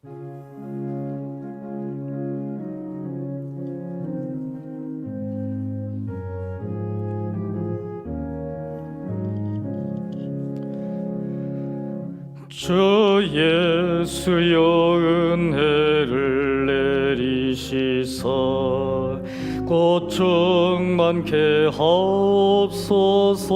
주 예수여 은혜를 내리시사 고충 많게 하옵소서.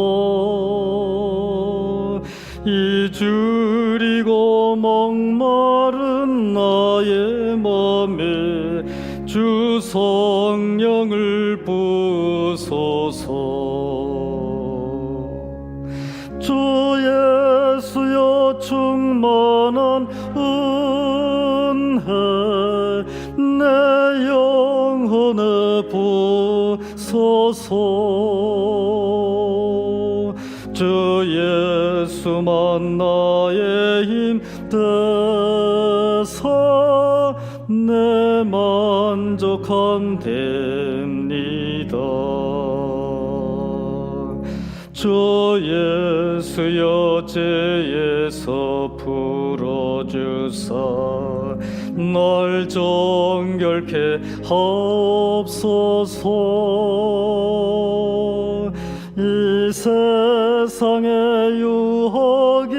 이주리고 목마른 나의 맘에 주 성령을 부소서. 주 예수여 충만한 은혜 내 영혼에 부소서. 주 예수만 나의 힘 되사 내 만족함 됩니다. 주 예수여 죄에서 풀어주사 날 정결케 하옵소서. 이 세상의 유혹이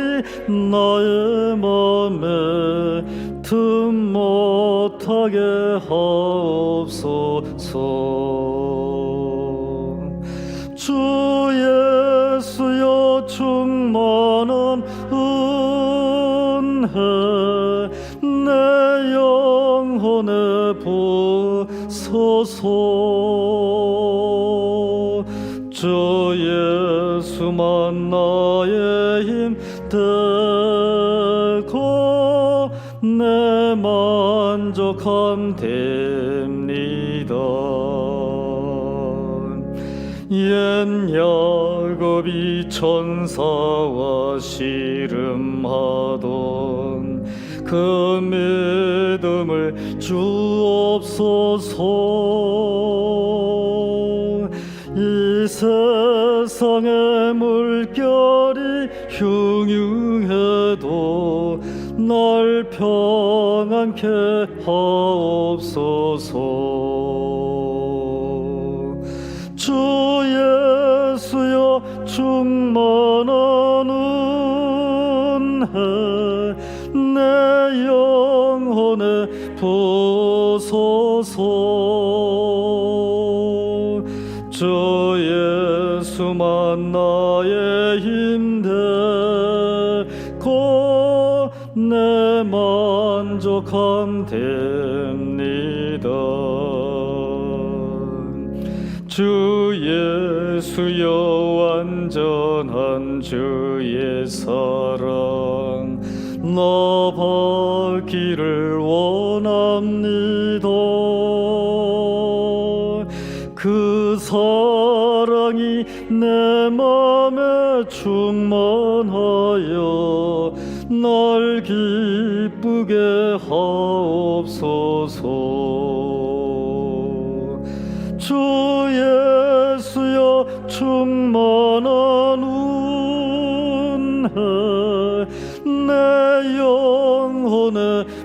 나의 맘에 틈 못하게 하옵소서. 주 예수여 충만한 은혜 내 영혼에 부소서. 주 예수만 나의 힘 되고 내 만족함 됩니다. 옛 야곱이 천사와 씨름하던 그 믿음을 주옵소서. 이 세상의 물결이 흉흉해도 날 평안케 하옵소서. 주 예수여 충만한 은혜 내 영혼에 부소서. 주 예수만 나의 힘 되고 내 만족함 됩니다. 주 예수여 완전한 주의 사랑 나 받기를 원합니다. 그 사랑이 내 맘에 충만하여 날 기쁘게 하옵소서. 주 예수여 충만한 은혜 내 영혼에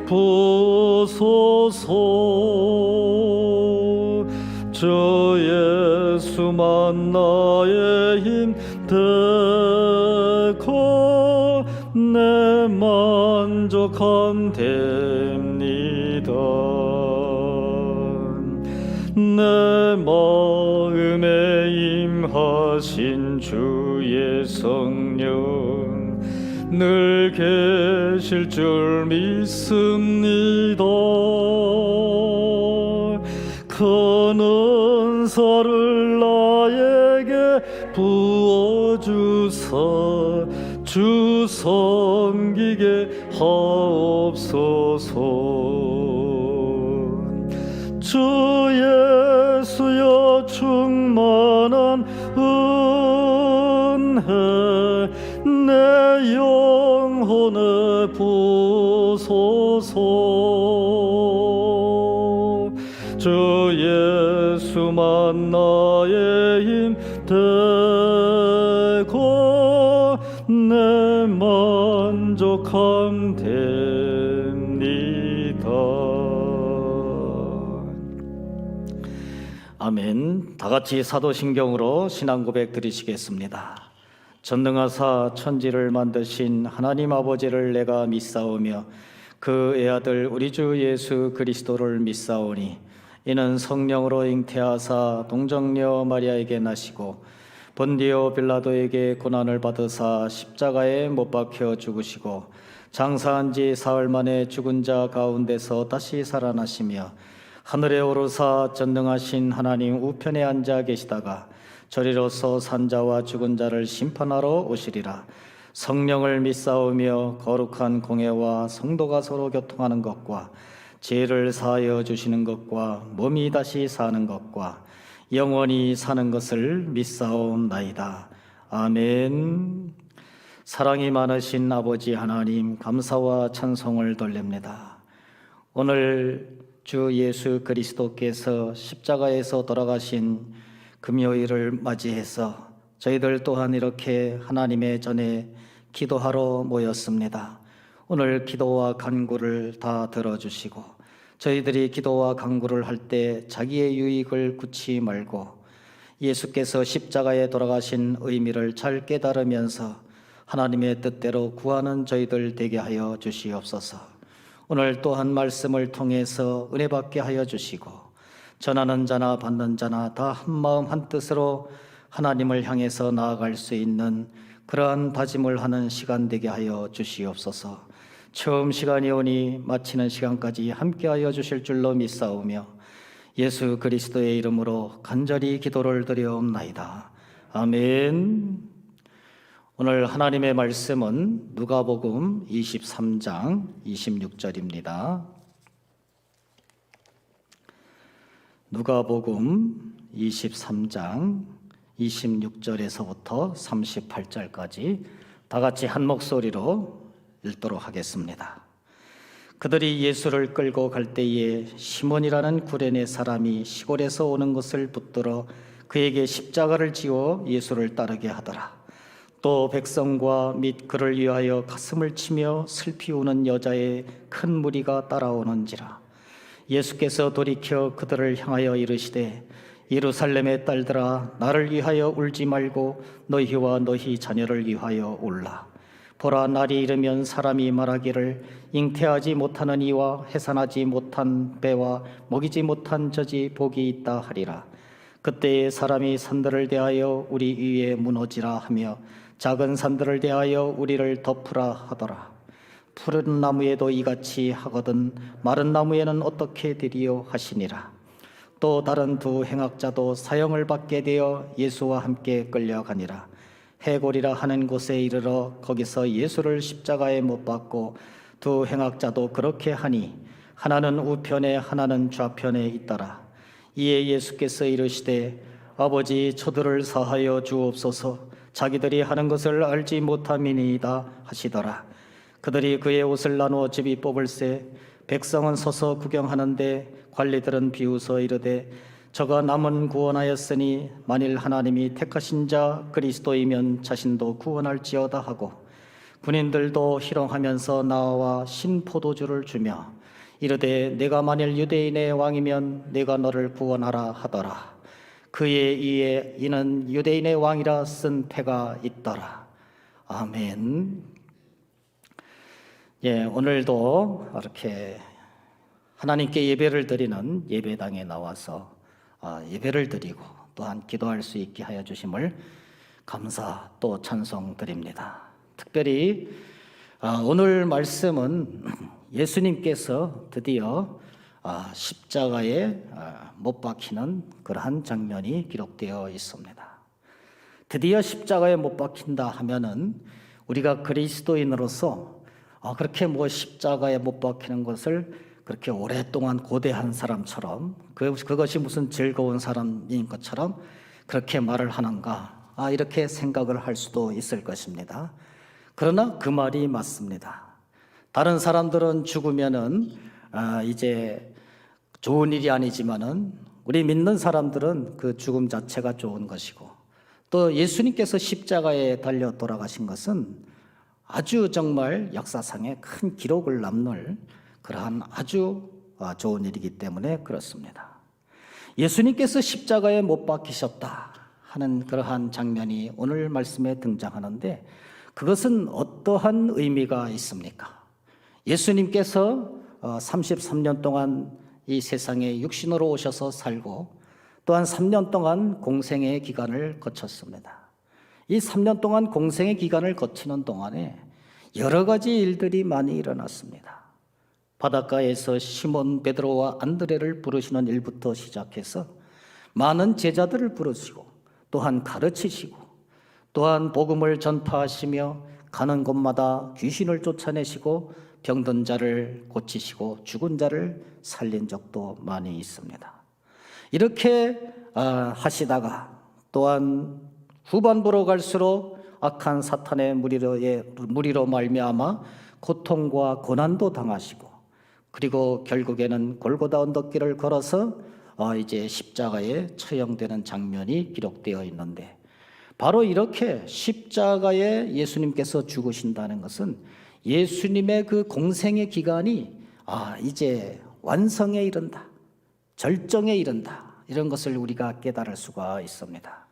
부소서. 주 예수만 나의 힘 되고 내 만족함 됩니다. 내 마음에 임하신 주의 성령 늘 계실 줄 믿습니다. 큰 은사를 나에게 부어주사 주 섬기게 하옵소서. 주 예수여 충만한 은혜 내 영혼에 부소서. 주 예수만 나의 힘 되고 내 만족함 됩니다. 아멘. 다 같이 사도신경으로 신앙 고백 드리시겠습니다. 전능하사 천지를 만드신 하나님 아버지를 내가 믿사오며 그 애아들 우리 주 예수 그리스도를 믿사오니 이는 성령으로 잉태하사 동정녀 마리아에게 나시고 본디오 빌라도에게 고난을 받으사 십자가에 못 박혀 죽으시고 장사한 지 사흘 만에 죽은 자 가운데서 다시 살아나시며 하늘에 오르사 전능하신 하나님 우편에 앉아 계시다가 저리로서 산자와 죽은 자를 심판하러 오시리라. 성령을 믿사오며 거룩한 공회와 성도가 서로 교통하는 것과 죄를 사하여 주시는 것과 몸이 다시 사는 것과 영원히 사는 것을 믿사옵나이다. 아멘. 사랑이 많으신 아버지 하나님, 감사와 찬송을 돌립니다. 오늘 주 예수 그리스도께서 십자가에서 돌아가신 금요일을 맞이해서 저희들 또한 이렇게 하나님의 전에 기도하러 모였습니다. 오늘 기도와 간구를 다 들어주시고 저희들이 기도와 간구를 할 때 자기의 유익을 굳이 말고 예수께서 십자가에 돌아가신 의미를 잘 깨달으면서 하나님의 뜻대로 구하는 저희들 되게 하여 주시옵소서. 오늘 또한 말씀을 통해서 은혜 받게 하여 주시고 전하는 자나 받는 자나 다 한마음 한뜻으로 하나님을 향해서 나아갈 수 있는 그러한 다짐을 하는 시간 되게 하여 주시옵소서. 처음 시간이 오니 마치는 시간까지 함께하여 주실 줄로 믿사오며 예수 그리스도의 이름으로 간절히 기도를 드려옵나이다. 아멘. 오늘 하나님의 말씀은 누가복음 23장 26절입니다. 누가복음 23장 26절에서부터 38절까지 다 같이 한 목소리로 읽도록 하겠습니다. 그들이 예수를 끌고 갈 때에 시몬이라는 구레네 사람이 시골에서 오는 것을 붙들어 그에게 십자가를 지워 예수를 따르게 하더라. 또 백성과 및 그를 위하여 가슴을 치며 슬피 우는 여자의 큰 무리가 따라오는지라. 예수께서 돌이켜 그들을 향하여 이르시되 예루살렘의 딸들아 나를 위하여 울지 말고 너희와 너희 자녀를 위하여 울라. 보라, 날이 이르면 사람이 말하기를 잉태하지 못하는 이와 해산하지 못한 배와 먹이지 못한 젖이 복이 있다 하리라. 그때에 사람이 산들을 대하여 우리 위에 무너지라 하며 작은 산들을 대하여 우리를 덮으라 하더라. 푸른 나무에도 이같이 하거든 마른 나무에는 어떻게 되리요 하시니라. 또 다른 두 행악자도 사형을 받게 되어 예수와 함께 끌려가니라. 해골이라 하는 곳에 이르러 거기서 예수를 십자가에 못 박고 두 행악자도 그렇게 하니 하나는 우편에 하나는 좌편에 있더라. 이에 예수께서 이르시되 아버지 저들을 사하여 주옵소서. 자기들이 하는 것을 알지 못함이니이다 하시더라. 그들이 그의 옷을 나누어 집이 뽑을새 백성은 서서 구경하는데 관리들은 비웃어 이르되 저가 남은 구원하였으니 만일 하나님이 택하신 자 그리스도이면 자신도 구원할지어다 하고 군인들도 희롱하면서 나와 신포도주를 주며 이르되 내가 만일 유대인의 왕이면 내가 너를 구원하라 하더라. 그의 이에 이는 유대인의 왕이라 쓴 패가 있더라. 아멘. 오늘도 이렇게 하나님께 예배를 드리는 예배당에 나와서 예배를 드리고 또한 기도할 수 있게 하여 주심을 감사 또 찬송 드립니다. 특별히 오늘 말씀은 예수님께서 드디어 십자가에 못 박히는 그러한 장면이 기록되어 있습니다. 드디어 십자가에 못 박힌다 하면은 우리가 그리스도인으로서 그렇게 십자가에 못 박히는 것을 그렇게 오랫동안 고대한 사람처럼 그것이 무슨 즐거운 사람인 것처럼 그렇게 말을 하는가 이렇게 생각을 할 수도 있을 것입니다. 그러나 그 말이 맞습니다. 다른 사람들은 죽으면은 이제 좋은 일이 아니지만은 우리 믿는 사람들은 그 죽음 자체가 좋은 것이고 또 예수님께서 십자가에 달려 돌아가신 것은 아주 정말 역사상에 큰 기록을 남길 그러한 아주 좋은 일이기 때문에 그렇습니다. 예수님께서 십자가에 못 박히셨다 하는 그러한 장면이 오늘 말씀에 등장하는데 그것은 어떠한 의미가 있습니까? 예수님께서 33년 동안 이 세상에 육신으로 오셔서 살고 또한 3년 동안 공생의 기간을 거쳤습니다. 이 3년 동안 공생의 기간을 거치는 동안에 여러 가지 일들이 많이 일어났습니다. 바닷가에서 시몬 베드로와 안드레를 부르시는 일부터 시작해서 많은 제자들을 부르시고 또한 가르치시고 또한 복음을 전파하시며 가는 곳마다 귀신을 쫓아내시고 병든 자를 고치시고 죽은 자를 살린 적도 많이 있습니다. 이렇게 하시다가 또한 후반부로 갈수록 악한 사탄의 무리로 말미암아 고통과 고난도 당하시고 그리고 결국에는 골고다 언덕길을 걸어서 이제 십자가에 처형되는 장면이 기록되어 있는데 바로 이렇게 십자가에 예수님께서 죽으신다는 것은 예수님의 그 공생의 기간이 이제 완성에 이른다, 절정에 이른다, 이런 것을 우리가 깨달을 수가 있습니다.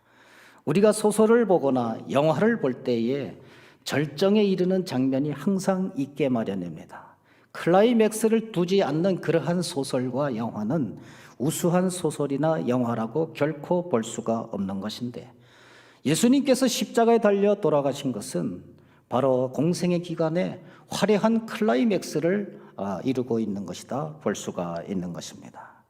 우리가 소설을 보거나 영화를 볼 때에 절정에 이르는 장면이 항상 있게 마련입니다. 클라이맥스를 두지 않는 그러한 소설과 영화는 우수한 소설이나 영화라고 결코 볼 수가 없는 것인데 예수님께서 십자가에 달려 돌아가신 것은 바로 공생의 기간에 화려한 클라이맥스를 이루고 있는 것이다 볼 수가 있는 것입니다.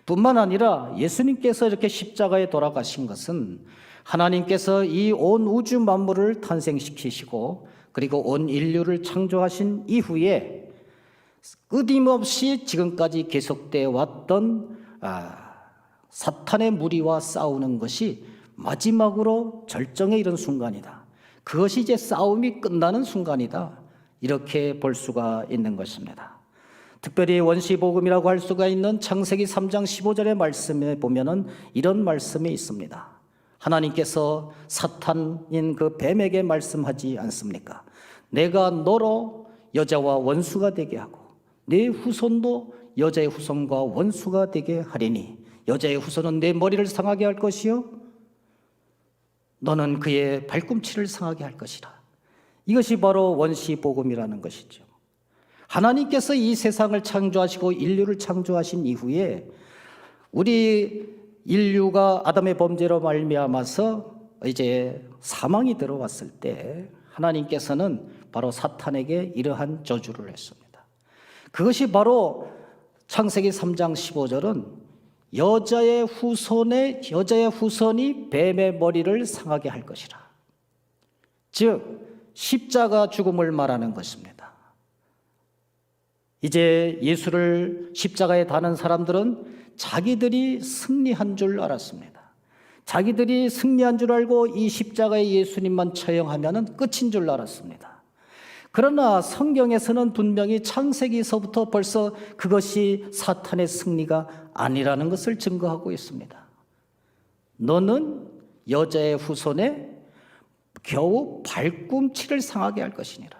뿐만 아니라 예수님께서 이렇게 십자가에 돌아가신 것은 하나님께서 이 온 우주 만물을 탄생시키시고 그리고 온 인류를 창조하신 이후에 끊임없이 지금까지 계속되어 왔던 사탄의 무리와 싸우는 것이 마지막으로 절정에 이른 순간이다. 그것이 이제 싸움이 끝나는 순간이다. 이렇게 볼 수가 있는 것입니다. 특별히 원시복음이라고 할 수가 있는 창세기 3장 15절의 말씀에 보면은 이런 말씀이 있습니다. 하나님께서 사탄인 그 뱀에게 말씀하지 않습니까? 내가 너로 여자와 원수가 되게 하고 내 후손도 여자의 후손과 원수가 되게 하리니 여자의 후손은 내 머리를 상하게 할 것이요 너는 그의 발꿈치를 상하게 할 것이라. 이것이 바로 원시복음이라는 것이죠. 하나님께서 이 세상을 창조하시고 인류를 창조하신 이후에 우리 인류가 아담의 범죄로 말미암아서 이제 사망이 들어왔을 때 하나님께서는 바로 사탄에게 이러한 저주를 했습니다. 그것이 바로 창세기 3장 15절은 여자의 후손이 뱀의 머리를 상하게 할 것이라. 즉 십자가 죽음을 말하는 것입니다. 이제 예수를 십자가에 다는 사람들은 자기들이 승리한 줄 알았습니다. 자기들이 승리한 줄 알고 이 십자가에 예수님만 처형하면 끝인 줄 알았습니다. 그러나 성경에서는 분명히 창세기서부터 벌써 그것이 사탄의 승리가 아니라는 것을 증거하고 있습니다. 너는 여자의 후손에 겨우 발꿈치를 상하게 할 것이니라.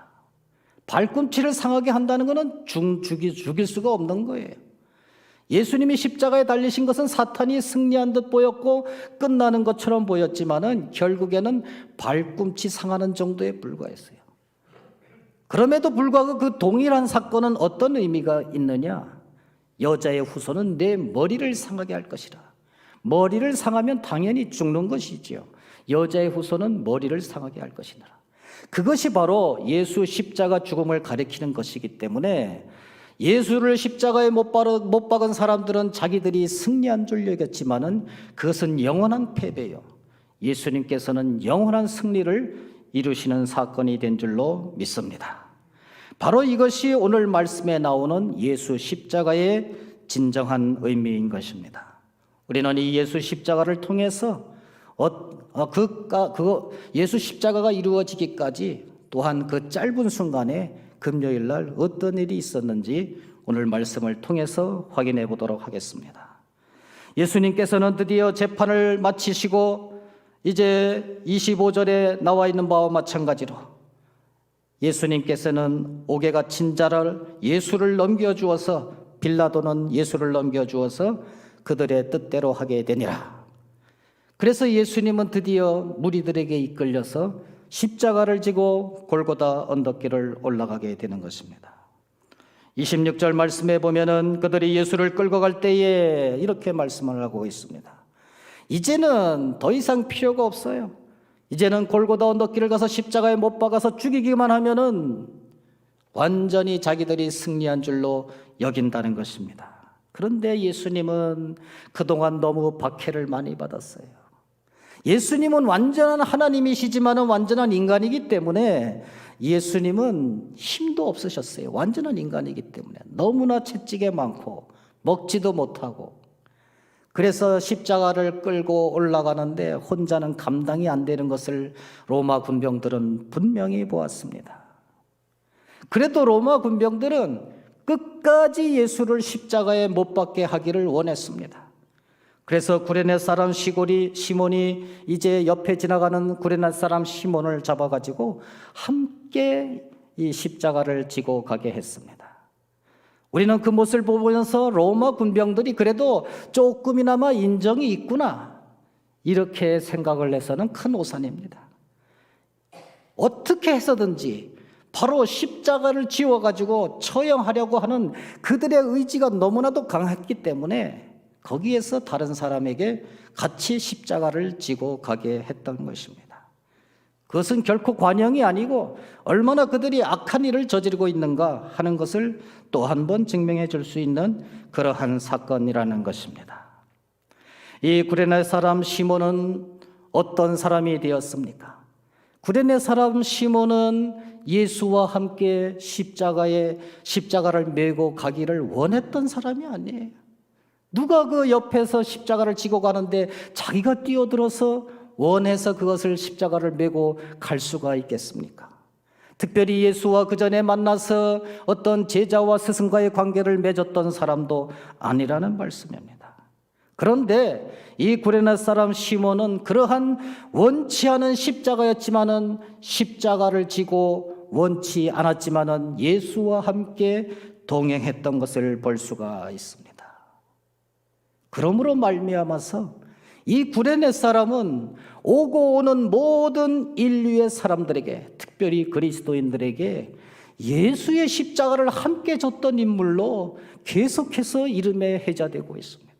발꿈치를 상하게 한다는 것은 죽일 수가 없는 거예요. 예수님이 십자가에 달리신 것은 사탄이 승리한 듯 보였고 끝나는 것처럼 보였지만은 결국에는 발꿈치 상하는 정도에 불과했어요. 그럼에도 불구하고 그 동일한 사건은 어떤 의미가 있느냐? 여자의 후손은 내 머리를 상하게 할 것이라. 머리를 상하면 당연히 죽는 것이지요. 여자의 후손은 머리를 상하게 할 것이니라. 그것이 바로 예수 십자가 죽음을 가리키는 것이기 때문에 예수를 십자가에 못 박은 사람들은 자기들이 승리한 줄 여겼지만은 그것은 영원한 패배요. 예수님께서는 영원한 승리를 이루시는 사건이 된 줄로 믿습니다. 바로 이것이 오늘 말씀에 나오는 예수 십자가의 진정한 의미인 것입니다. 우리는 이 예수 십자가를 통해서 예수 십자가가 이루어지기까지 또한 그 짧은 순간에 금요일 날 어떤 일이 있었는지 오늘 말씀을 통해서 확인해 보도록 하겠습니다. 예수님께서는 드디어 재판을 마치시고 이제 25절에 나와 있는 바와 마찬가지로 예수님께서는 옥에 갇힌 자를 예수를 넘겨주어서 빌라도는 예수를 넘겨주어서 그들의 뜻대로 하게 되니라. 그래서 예수님은 드디어 무리들에게 이끌려서 십자가를 지고 골고다 언덕길을 올라가게 되는 것입니다. 26절 말씀에 보면은 그들이 예수를 끌고 갈 때에 이렇게 말씀을 하고 있습니다. 이제는 더 이상 필요가 없어요. 이제는 골고다 언덕길을 가서 십자가에 못 박아서 죽이기만 하면은 완전히 자기들이 승리한 줄로 여긴다는 것입니다. 그런데 예수님은 그동안 너무 박해를 많이 받았어요. 예수님은 완전한 하나님이시지만은 완전한 인간이기 때문에 예수님은 힘도 없으셨어요. 완전한 인간이기 때문에 너무나 채찍에 많고 먹지도 못하고, 그래서 십자가를 끌고 올라가는데 혼자는 감당이 안 되는 것을 로마 군병들은 분명히 보았습니다. 그래도 로마 군병들은 끝까지 예수를 십자가에 못 박게 하기를 원했습니다. 그래서 구레네 사람 시몬이 이제 옆에 지나가는 구레네 사람 시몬을 잡아가지고 함께 이 십자가를 지고 가게 했습니다. 우리는 그 모습을 보면서 로마 군병들이 그래도 조금이나마 인정이 있구나, 이렇게 생각을 해서는 큰 오산입니다. 어떻게 해서든지 바로 십자가를 지워가지고 처형하려고 하는 그들의 의지가 너무나도 강했기 때문에 거기에서 다른 사람에게 같이 십자가를 지고 가게 했던 것입니다. 그것은 결코 관용이 아니고 얼마나 그들이 악한 일을 저지르고 있는가 하는 것을 또 한 번 증명해 줄 수 있는 그러한 사건이라는 것입니다. 이 구레네 사람 시몬은 어떤 사람이 되었습니까? 구레네 사람 시몬은 예수와 함께 십자가를 메고 가기를 원했던 사람이 아니에요. 누가 그 옆에서 십자가를 지고 가는데 자기가 뛰어들어서 원해서 그것을 십자가를 메고 갈 수가 있겠습니까? 특별히 예수와 그 전에 만나서 어떤 제자와 스승과의 관계를 맺었던 사람도 아니라는 말씀입니다. 그런데 이 구레네 사람 시몬은 그러한 원치 않은 십자가였지만은 십자가를 지고 원치 않았지만은 예수와 함께 동행했던 것을 볼 수가 있습니다. 그러므로 말미암아서 이 구레네 사람은 오고 오는 모든 인류의 사람들에게, 특별히 그리스도인들에게 예수의 십자가를 함께 졌던 인물로 계속해서 이름에 회자되고 있습니다.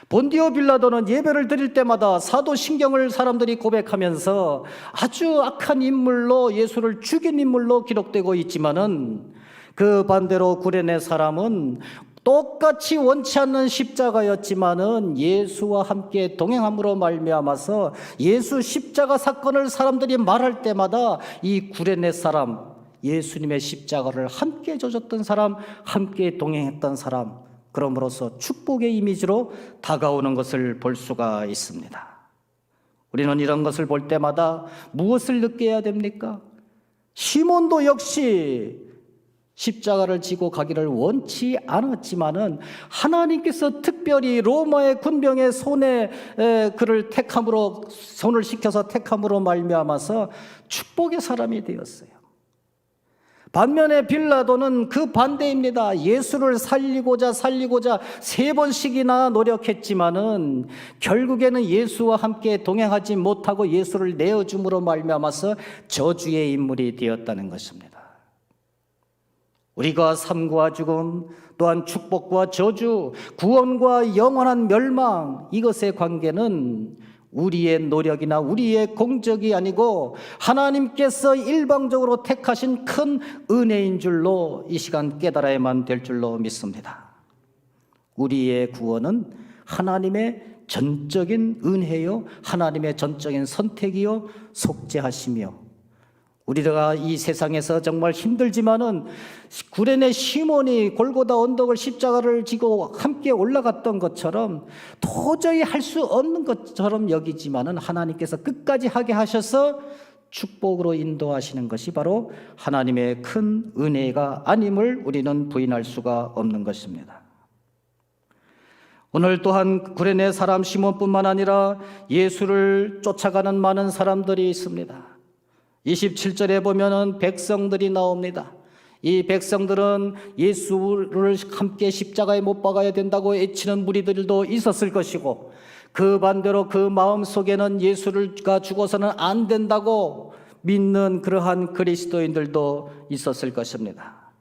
본디오 빌라도는 예배를 드릴 때마다 사도신경을 사람들이 고백하면서 아주 악한 인물로, 예수를 죽인 인물로 기록되고 있지만은 그 반대로 구레네 사람은 똑같이 원치 않는 십자가였지만은 예수와 함께 동행함으로 말미암아서 예수 십자가 사건을 사람들이 말할 때마다 이 구레네 사람, 예수님의 십자가를 함께 져줬던 사람, 함께 동행했던 사람, 그럼으로써 축복의 이미지로 다가오는 것을 볼 수가 있습니다. 우리는 이런 것을 볼 때마다 무엇을 느껴야 됩니까? 시몬도 역시 십자가를 지고 가기를 원치 않았지만은 하나님께서 특별히 로마의 군병의 손에 그를 손을 시켜서 택함으로 말미암아서 축복의 사람이 되었어요. 반면에 빌라도는 그 반대입니다. 예수를 살리고자 3번씩이나 노력했지만은 결국에는 예수와 함께 동행하지 못하고 예수를 내어줌으로 말미암아서 저주의 인물이 되었다는 것입니다. 우리가 삶과 죽음, 또한 축복과 저주, 구원과 영원한 멸망, 이것의 관계는 우리의 노력이나 우리의 공적이 아니고 하나님께서 일방적으로 택하신 큰 은혜인 줄로 이 시간 깨달아야만 될 줄로 믿습니다. 우리의 구원은 하나님의 전적인 은혜요, 하나님의 전적인 선택이요, 속죄하시며, 우리가 이 세상에서 정말 힘들지만은 구레네 시몬이 골고다 언덕을 십자가를 지고 함께 올라갔던 것처럼 도저히 할 수 없는 것처럼 여기지만은 하나님께서 끝까지 하게 하셔서 축복으로 인도하시는 것이 바로 하나님의 큰 은혜가 아님을 우리는 부인할 수가 없는 것입니다. 오늘 또한 구레네 사람 시몬뿐만 아니라 예수를 쫓아가는 많은 사람들이 있습니다. 27절에 보면은 백성들이 나옵니다. 이 백성들은 예수를 함께 십자가에 못 박아야 된다고 애치는 무리들도 있었을 것이고, 그 반대로 그 마음 속에는 예수가 죽어서는 안 된다고 믿는 그러한 그리스도인들도 있었을 것입니다.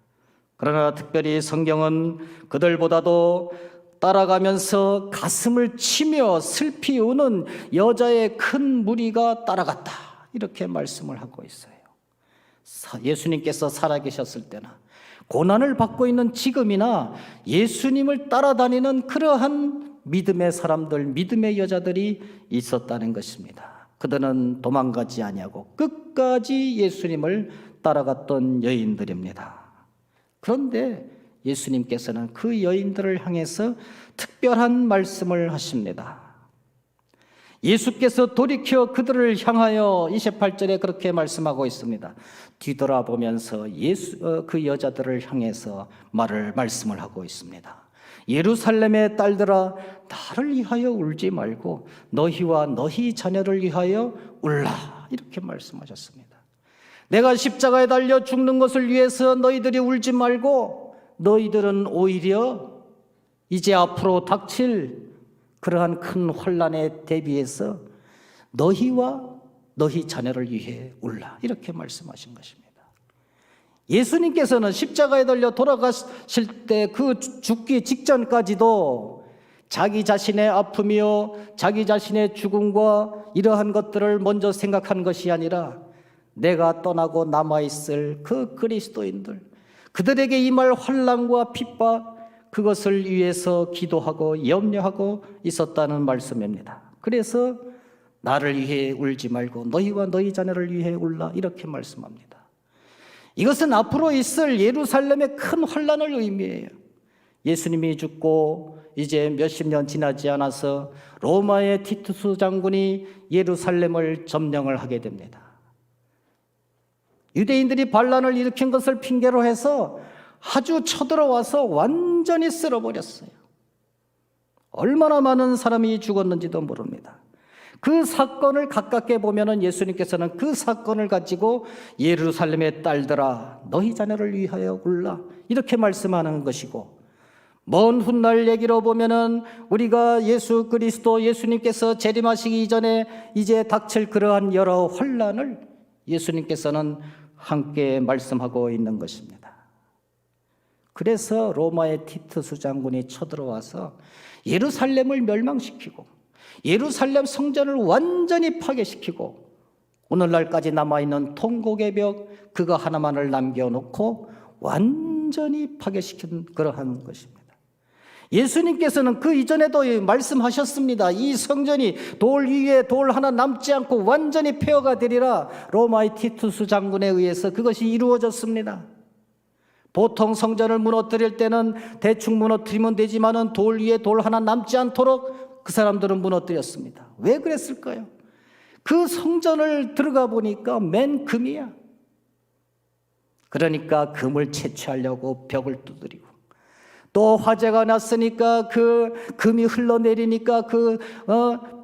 그러나 특별히 성경은 그들보다도 따라가면서 가슴을 치며 슬피 우는 여자의 큰 무리가 따라갔다, 이렇게 말씀을 하고 있어요. 예수님께서 살아계셨을 때나 고난을 받고 있는 지금이나 예수님을 따라다니는 그러한 믿음의 사람들, 믿음의 여자들이 있었다는 것입니다. 그들은 도망가지 아니하고 끝까지 예수님을 따라갔던 여인들입니다. 그런데 예수님께서는 그 여인들을 향해서 특별한 말씀을 하십니다. 예수께서 돌이켜 그들을 향하여 28절에 그렇게 말씀하고 있습니다. 뒤돌아보면서 그 여자들을 향해서 말씀을 하고 있습니다. 예루살렘의 딸들아, 나를 위하여 울지 말고 너희와 너희 자녀를 위하여 울라, 이렇게 말씀하셨습니다. 내가 십자가에 달려 죽는 것을 위해서 너희들이 울지 말고, 너희들은 오히려 이제 앞으로 닥칠 그러한 큰 환난에 대비해서 너희와 너희 자녀를 위해 울라, 이렇게 말씀하신 것입니다. 예수님께서는 십자가에 달려 돌아가실 때 그 죽기 직전까지도 자기 자신의 아픔이요, 자기 자신의 죽음과 이러한 것들을 먼저 생각한 것이 아니라 내가 떠나고 남아있을 그 그리스도인들, 그들에게 임할 환난과 핍박, 그것을 위해서 기도하고 염려하고 있었다는 말씀입니다. 그래서 나를 위해 울지 말고 너희와 너희 자녀를 위해 울라, 이렇게 말씀합니다. 이것은 앞으로 있을 예루살렘의 큰 환난을 의미해요. 예수님이 죽고 이제 몇십 년 지나지 않아서 로마의 티투스 장군이 예루살렘을 점령을 하게 됩니다. 유대인들이 반란을 일으킨 것을 핑계로 해서 아주 쳐들어와서 완전히 쓸어버렸어요. 얼마나 많은 사람이 죽었는지도 모릅니다. 그 사건을 가깝게 보면은 예수님께서는 그 사건을 가지고 예루살렘의 딸들아, 너희 자녀를 위하여 울라, 이렇게 말씀하는 것이고, 먼 훗날 얘기로 보면은 우리가 예수 그리스도 예수님께서 재림하시기 이전에 이제 닥칠 그러한 여러 환난을 예수님께서는 함께 말씀하고 있는 것입니다. 그래서 로마의 티투스 장군이 쳐들어와서 예루살렘을 멸망시키고 예루살렘 성전을 완전히 파괴시키고 오늘날까지 남아있는 통곡의 벽 그거 하나만을 남겨놓고 완전히 파괴시킨 그러한 것입니다. 예수님께서는 그 이전에도 말씀하셨습니다. 이 성전이 돌 위에 돌 하나 남지 않고 완전히 폐허가 되리라. 로마의 티투스 장군에 의해서 그것이 이루어졌습니다. 보통 성전을 무너뜨릴 때는 대충 무너뜨리면 되지만은 돌 위에 돌 하나 남지 않도록 그 사람들은 무너뜨렸습니다. 왜 그랬을까요? 그 성전을 들어가 보니까 맨 금이야. 그러니까 금을 채취하려고 벽을 두드리고, 또 화재가 났으니까 그 금이 흘러내리니까 그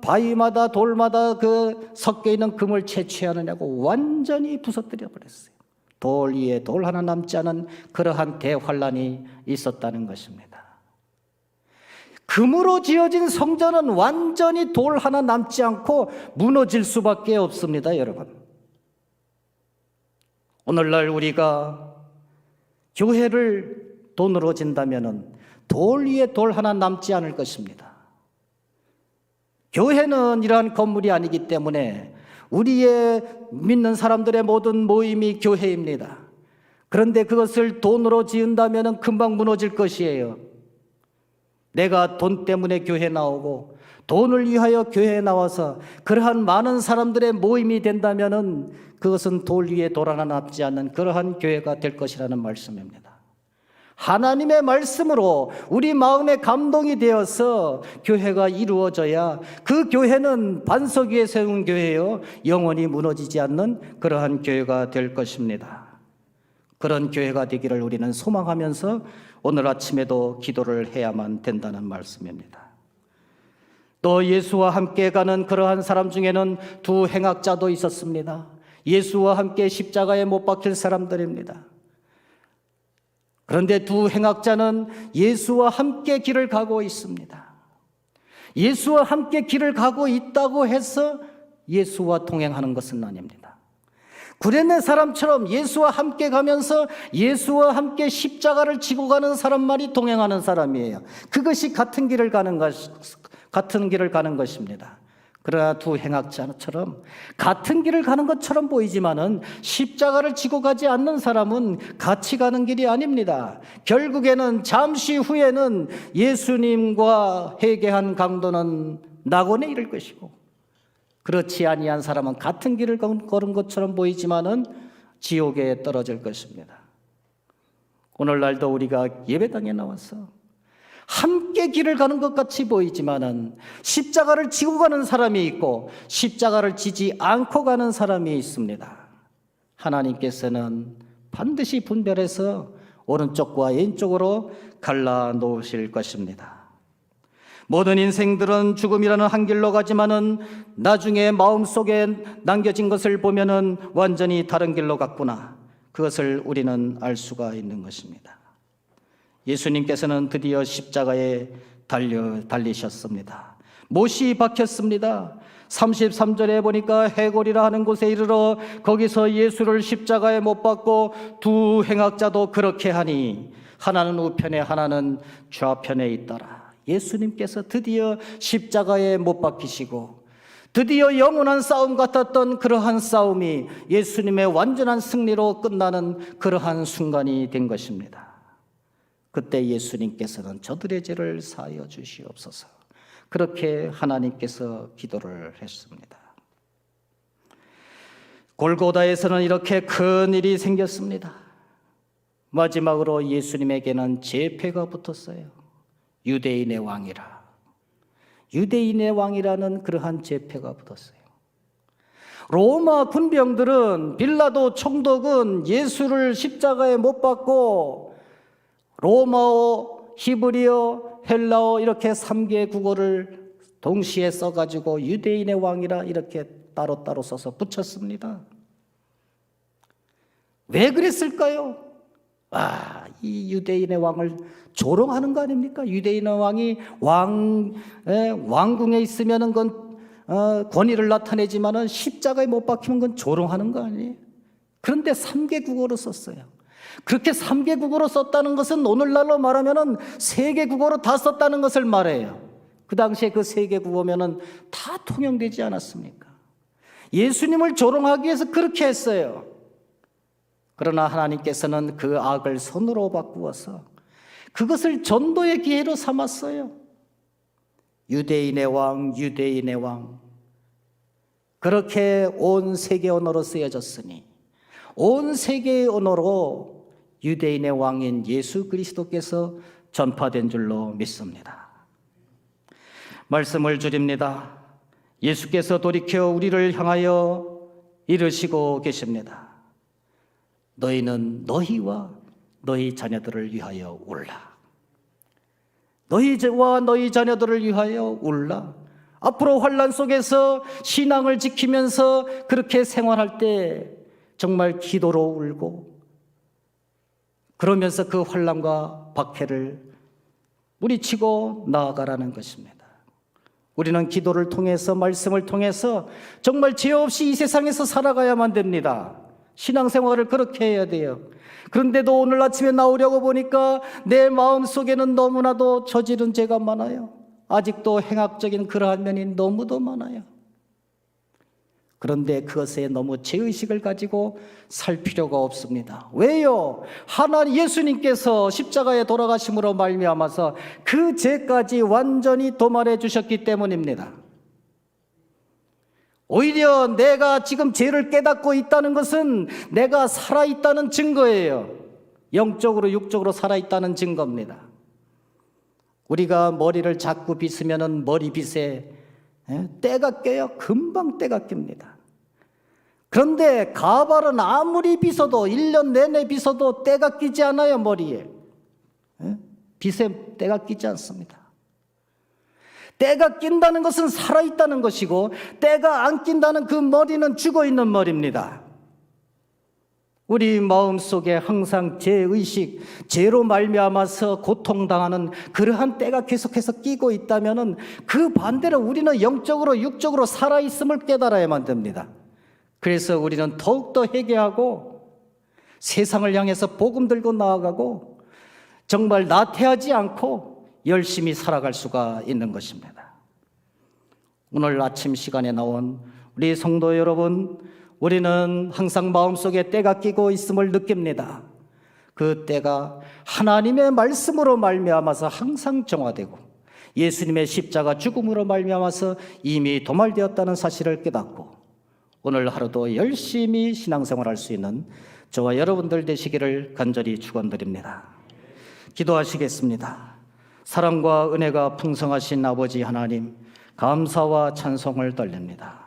바위마다 돌마다 그 섞여 있는 금을 채취하느냐고 완전히 부서뜨려 버렸어요. 돌 위에 돌 하나 남지 않은 그러한 대환란이 있었다는 것입니다. 금으로 지어진 성전은 완전히 돌 하나 남지 않고 무너질 수밖에 없습니다, 여러분. 오늘날 우리가 교회를 돈으로 진다면은 돌 위에 돌 하나 남지 않을 것입니다. 교회는 이러한 건물이 아니기 때문에 우리의 믿는 사람들의 모든 모임이 교회입니다. 그런데 그것을 돈으로 지은다면은 금방 무너질 것이에요. 내가 돈 때문에 교회 나오고 돈을 위하여 교회에 나와서 그러한 많은 사람들의 모임이 된다면은 그것은 돌 위에 돌 하나 남지 않는 그러한 교회가 될 것이라는 말씀입니다. 하나님의 말씀으로 우리 마음에 감동이 되어서 교회가 이루어져야 그 교회는 반석 위에 세운 교회요, 영원히 무너지지 않는 그러한 교회가 될 것입니다. 그런 교회가 되기를 우리는 소망하면서 오늘 아침에도 기도를 해야만 된다는 말씀입니다. 또 예수와 함께 가는 그러한 사람 중에는 두 행악자도 있었습니다. 예수와 함께 십자가에 못 박힐 사람들입니다. 그런데 두 행악자는 예수와 함께 길을 가고 있습니다. 예수와 함께 길을 가고 있다고 해서 예수와 동행하는 것은 아닙니다. 구레네 사람처럼 예수와 함께 가면서 예수와 함께 십자가를 지고 가는 사람만이 동행하는 사람이에요. 그것이 같은 길을 가는 것입니다. 그러나 두 행악자처럼 같은 길을 가는 것처럼 보이지만은 십자가를 지고 가지 않는 사람은 같이 가는 길이 아닙니다. 결국에는 잠시 후에는 예수님과 회개한 강도는 낙원에 이를 것이고, 그렇지 아니한 사람은 같은 길을 걸은 것처럼 보이지만은 지옥에 떨어질 것입니다. 오늘날도 우리가 예배당에 나와서 함께 길을 가는 것 같이 보이지만은 십자가를 지고 가는 사람이 있고 십자가를 지지 않고 가는 사람이 있습니다. 하나님께서는 반드시 분별해서 오른쪽과 왼쪽으로 갈라 놓으실 것입니다. 모든 인생들은 죽음이라는 한 길로 가지만은 나중에 마음속에 남겨진 것을 보면은 완전히 다른 길로 갔구나. 그것을 우리는 알 수가 있는 것입니다. 예수님께서는 드디어 십자가에 달리셨습니다. 못이 박혔습니다. 33절에 보니까 해골이라 하는 곳에 이르러 거기서 예수를 십자가에 못 박고 두 행악자도 그렇게 하니 하나는 우편에 하나는 좌편에 있더라. 예수님께서 드디어 십자가에 못 박히시고 드디어 영원한 싸움 같았던 그러한 싸움이 예수님의 완전한 승리로 끝나는 그러한 순간이 된 것입니다. 그때 예수님께서는 저들의 죄를 사하여 주시옵소서, 그렇게 하나님께서 기도를 했습니다. 골고다에서는 이렇게 큰 일이 생겼습니다. 마지막으로 예수님에게는 제패가 붙었어요. 유대인의 왕이라, 유대인의 왕이라는 그러한 제패가 붙었어요. 로마 군병들은, 빌라도 총독은 예수를 십자가에 못 박고 로마어, 히브리어, 헬라어 이렇게 3개 국어를 동시에 써가지고 유대인의 왕이라 이렇게 따로따로 써서 붙였습니다. 왜 그랬을까요? 이 유대인의 왕을 조롱하는 거 아닙니까? 유대인의 왕이 왕궁에 있으면은 그건 권위를 나타내지만은 십자가에 못 박히면 그건 조롱하는 거 아니에요? 그런데 3개 국어로 썼어요. 그렇게 3개 국어로 썼다는 것은 오늘날로 말하면은 3개 국어로 다 썼다는 것을 말해요. 그 당시에 그 3개 국어면은 다 통용되지 않았습니까? 예수님을 조롱하기 위해서 그렇게 했어요. 그러나 하나님께서는 그 악을 선으로 바꾸어서 그것을 전도의 기회로 삼았어요. 유대인의 왕, 유대인의 왕. 그렇게 온 세계 언어로 쓰여졌으니 온 세계의 언어로 유대인의 왕인 예수 그리스도께서 전파된 줄로 믿습니다. 말씀을 줄입니다. 예수께서 돌이켜 우리를 향하여 이르시고 계십니다. 너희는 너희와 너희 자녀들을 위하여 울라. 너희와 너희 자녀들을 위하여 울라. 앞으로 환난 속에서 신앙을 지키면서 그렇게 생활할 때 정말 기도로 울고, 그러면서 그 환난과 박해를 물리치고 나아가라는 것입니다. 우리는 기도를 통해서, 말씀을 통해서 정말 죄 없이 이 세상에서 살아가야만 됩니다. 신앙생활을 그렇게 해야 돼요. 그런데도 오늘 아침에 나오려고 보니까 내 마음속에는 너무나도 저지른 죄가 많아요. 아직도 행악적인 그러한 면이 너무도 많아요. 그런데 그것에 너무 죄의식을 가지고 살 필요가 없습니다. 왜요? 하나님 예수님께서 십자가에 돌아가심으로 말미암아서 그 죄까지 완전히 도말해 주셨기 때문입니다. 오히려 내가 지금 죄를 깨닫고 있다는 것은 내가 살아있다는 증거예요. 영적으로 육적으로 살아있다는 증거입니다. 우리가 머리를 자꾸 빗으면 머리빗에 때가 껴요. 금방 때가 낍니다. 그런데 가발은 아무리 빗어도 1년 내내 빗어도 때가 끼지 않아요. 머리에 빗에 때가 끼지 않습니다. 때가 낀다는 것은 살아있다는 것이고, 때가 안 낀다는 그 머리는 죽어있는 머리입니다. 우리 마음속에 항상 죄의식, 죄로 말미암아서 고통당하는 그러한 때가 계속해서 끼고 있다면 그 반대로 우리는 영적으로 육적으로 살아있음을 깨달아야만 됩니다. 그래서 우리는 더욱더 회개하고 세상을 향해서 복음 들고 나아가고 정말 나태하지 않고 열심히 살아갈 수가 있는 것입니다. 오늘 아침 시간에 나온 우리 성도 여러분, 우리는 항상 마음속에 때가 끼고 있음을 느낍니다. 그 때가 하나님의 말씀으로 말미암아서 항상 정화되고 예수님의 십자가 죽음으로 말미암아서 이미 도말되었다는 사실을 깨닫고 오늘 하루도 열심히 신앙생활할 수 있는 저와 여러분들 되시기를 간절히 축원드립니다. 기도하시겠습니다. 사랑과 은혜가 풍성하신 아버지 하나님, 감사와 찬송을 돌립니다.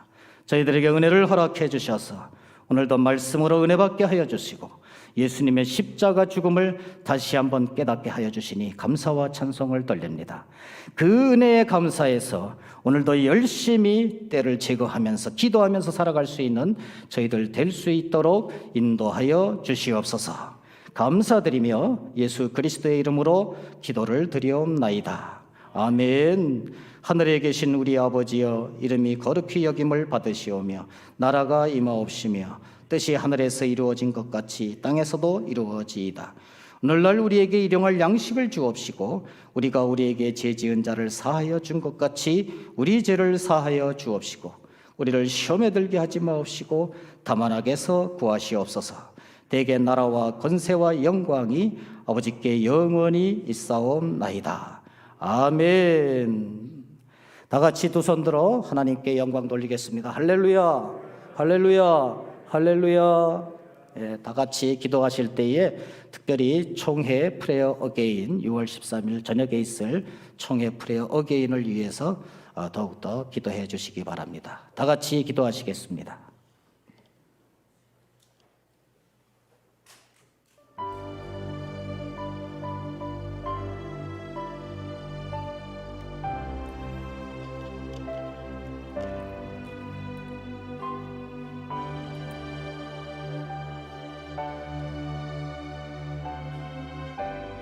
저희들에게 은혜를 허락해 주셔서 오늘도 말씀으로 은혜 받게 하여 주시고 예수님의 십자가 죽음을 다시 한번 깨닫게 하여 주시니 감사와 찬송을 돌립니다. 그 은혜에 감사해서 오늘도 열심히 때를 제거하면서 기도하면서 살아갈 수 있는 저희들 될 수 있도록 인도하여 주시옵소서. 감사드리며 예수 그리스도의 이름으로 기도를 드리옵나이다. 아멘. 하늘에 계신 우리 아버지여, 이름이 거룩히 여김을 받으시오며 나라가 임하옵시며 뜻이 하늘에서 이루어진 것 같이 땅에서도 이루어지이다. 오늘날 우리에게 일용할 양식을 주옵시고 우리가 우리에게 죄 지은 자를 사하여 준 것 같이 우리 죄를 사하여 주옵시고 우리를 시험에 들게 하지 마옵시고 다만 악에서 구하시옵소서. 대개 나라와 권세와 영광이 아버지께 영원히 있사옵나이다. 아멘. 다 같이 두 손 들어 하나님께 영광 돌리겠습니다. 할렐루야, 할렐루야, 할렐루야. 예, 다 같이 기도하실 때에 특별히 총회 프레어 어게인 6월 13일 저녁에 있을 총회 프레어 어게인을 위해서 더욱더 기도해 주시기 바랍니다. 다 같이 기도하시겠습니다.